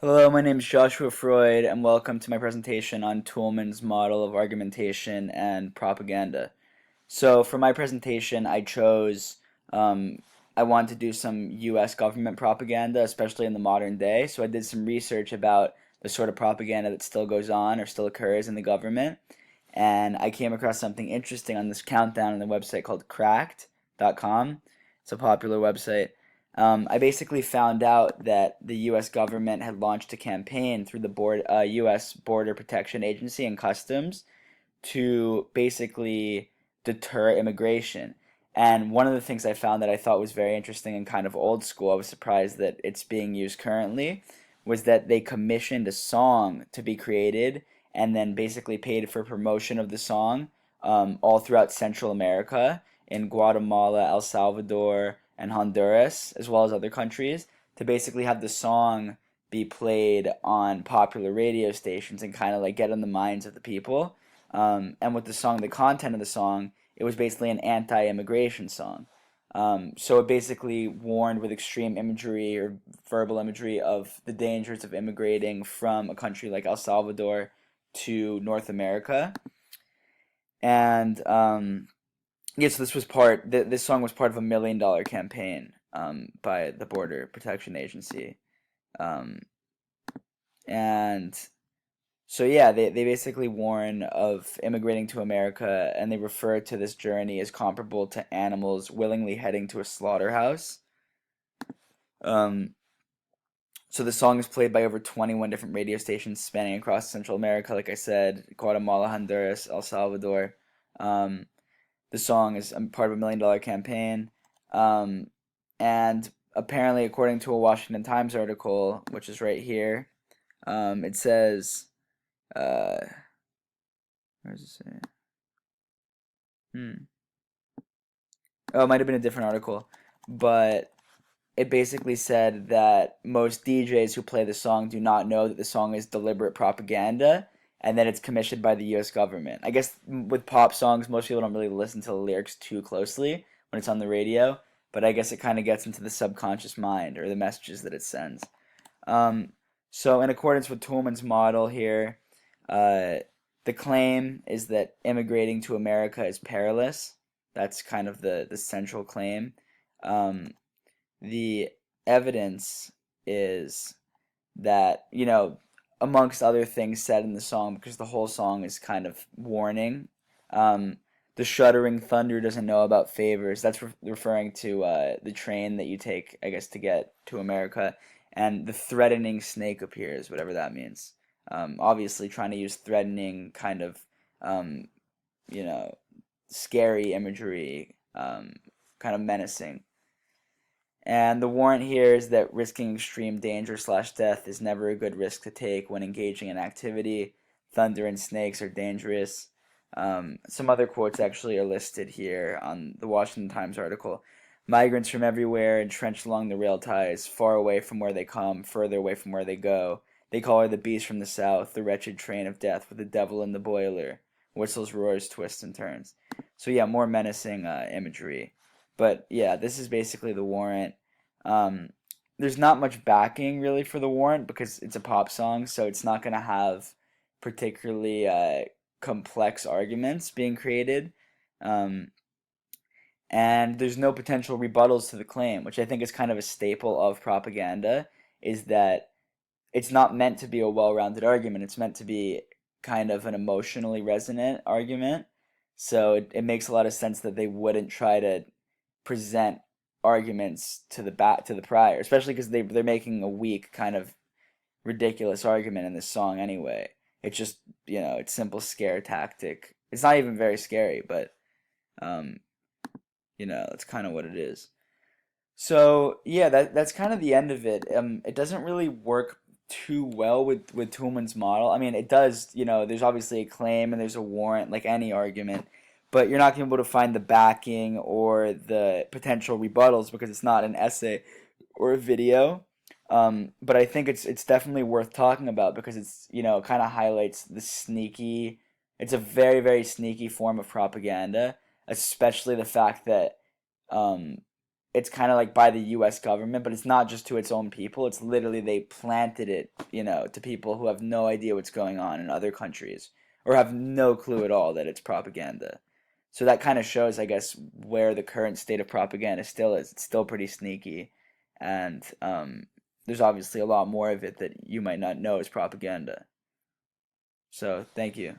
Hello, my name is Joshua Freud, and welcome to my presentation on Toulmin's model of argumentation and propaganda. So, for my presentation, um, I wanted to do some US government propaganda, especially in the modern day. So, I did some research about the sort of propaganda that still goes on or still occurs in the government. And I came across something interesting on this countdown on the website called cracked.com. It's a popular website. I basically found out that the U.S. government had launched a campaign through the U.S. Border Protection Agency and Customs to basically deter immigration. And one of the things I found that I thought was very interesting and kind of old school, I was surprised that it's being used currently, was that they commissioned a song to be created and then basically paid for promotion of the song all throughout Central America, in Guatemala, El Salvador, and Honduras, as well as other countries, to basically have the song be played on popular radio stations and kind of like get in the minds of the people. And with the song, the content of the song, it was basically an anti-immigration song. So it basically warned with extreme imagery or verbal imagery of the dangers of immigrating from a country like El Salvador to North America. And yeah, so this song was part of $1 million campaign by the Border Protection Agency. Um, and So yeah, they basically warn of immigrating to America, and they refer to this journey as comparable to animals willingly heading to a slaughterhouse. Um, so the song is played by over 21 different radio stations spanning across Central America, like I said, Guatemala, Honduras, El Salvador. Um, the song is part of $1 million campaign, um, and apparently, according to a Washington Times article, which is right here, it says. Where does it say? Hmm. Oh, it might have been a different article, but it basically said that most DJs who play the song do not know that the song is deliberate propaganda and that it's commissioned by the US government. I guess with pop songs, most people don't really listen to the lyrics too closely when it's on the radio, but I guess it kind of gets into the subconscious mind or the messages that it sends. Um, so, in accordance with Toulmin's model here, uh, the claim is that immigrating to America is perilous. That's kind of the central claim. Um, the evidence is that, amongst other things said in the song, because the whole song is kind of warning, um, the shuddering thunder doesn't know about favors. That's referring to the train that you take, I guess, to get to America. And the threatening snake appears, whatever that means. Obviously, trying to use threatening, kind of, um, you know, scary imagery, kind of menacing. And the warrant here is that risking extreme danger/death is never a good risk to take when engaging in activity. Thunder and snakes are dangerous. Some other quotes actually are listed here on the Washington Times article. Migrants from everywhere entrenched along the rail ties, far away from where they come, further away from where they go. They call her the beast from the south, the wretched train of death with the devil in the boiler. Whistles, roars, twists, and turns. So yeah, more menacing imagery. But yeah, this is basically the warrant. Um, there's not much backing really for the warrant because it's a pop song, so it's not going to have particularly complex arguments being created. Um, and there's no potential rebuttals to the claim, which I think is kind of a staple of propaganda, is that it's not meant to be a well-rounded argument. It's meant to be kind of an emotionally resonant argument. So it makes a lot of sense that they wouldn't try to present arguments to the prior, especially because they're making a weak kind of ridiculous argument in this song anyway. It's just it's simple scare tactic. It's not even very scary, but um, that's kind of what it is. So yeah, that's kind of the end of it. It doesn't really work too well with Toulmin's model. I mean, it does. There's obviously a claim and there's a warrant, like any argument, but you're not gonna be able to find the backing or the potential rebuttals because it's not an essay or a video. But I think it's definitely worth talking about because it's kind of highlights the sneaky. It's a very very sneaky form of propaganda, especially the fact that um, it's kind of like by the US government, but it's not just to its own people. It's literally they planted it, to people who have no idea what's going on in other countries or have no clue at all that it's propaganda. So that kind of shows, I guess, where the current state of propaganda still is. It's still pretty sneaky, and there's obviously a lot more of it that you might not know is propaganda. So thank you.